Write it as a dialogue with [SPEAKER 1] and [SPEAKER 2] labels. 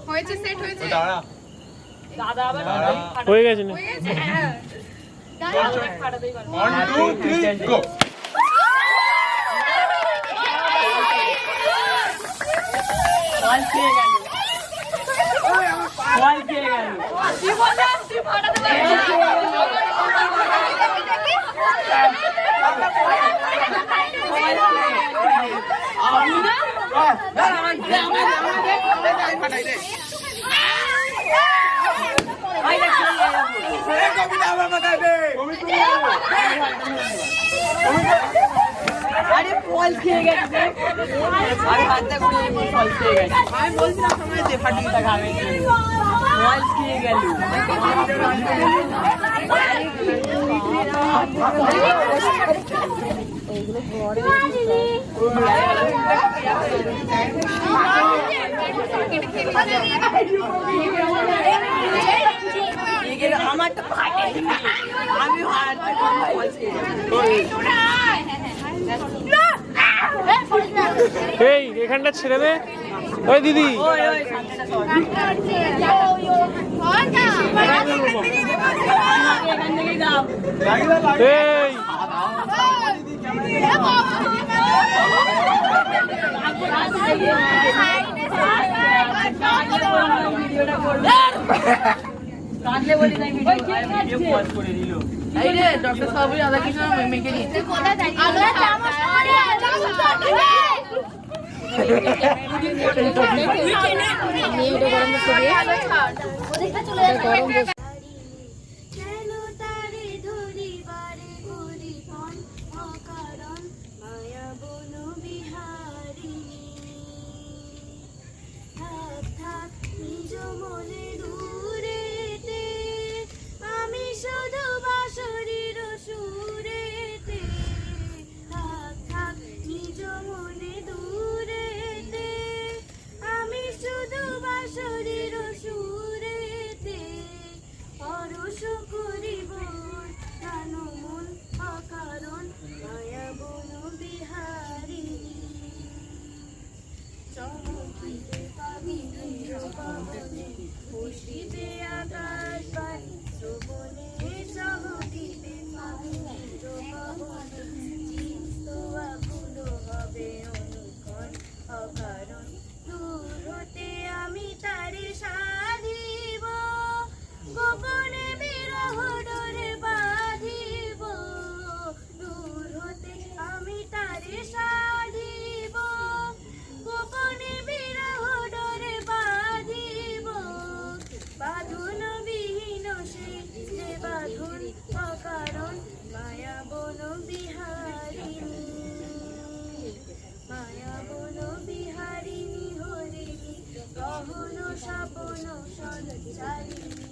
[SPEAKER 1] হয়েছে সেট হয়েছে
[SPEAKER 2] দাদা আবার
[SPEAKER 3] হয়ে গেছে না?
[SPEAKER 1] হয়ে গেছে হ্যাঁ
[SPEAKER 2] ফাটাতেই পারবো
[SPEAKER 4] 1 2 3 গো
[SPEAKER 2] বল খেয়ে গেল বল খেয়ে গেল
[SPEAKER 1] কি বললাম তুই ফাটাতে পারবি
[SPEAKER 2] আমি না আরে ফল খেয়ে গেছে আরে হাতটা করে ফল খেয়ে গেছে আমি বলছিলাম তোমায় যে ফাটিটা খাবে ফল খেয়ে গেল আমারটা ফাটে আমি
[SPEAKER 3] এই এখানটা ছেড়ে দে। ওই দিদি এই
[SPEAKER 2] কাটলে বলি নাই ভিডিও পজ করে দিল এই রে ডক্টর সাহেব আদা কিছু মেকে দিতে
[SPEAKER 1] কোথা যাই আলো চামচ করে শাপন সঞ্চারিণী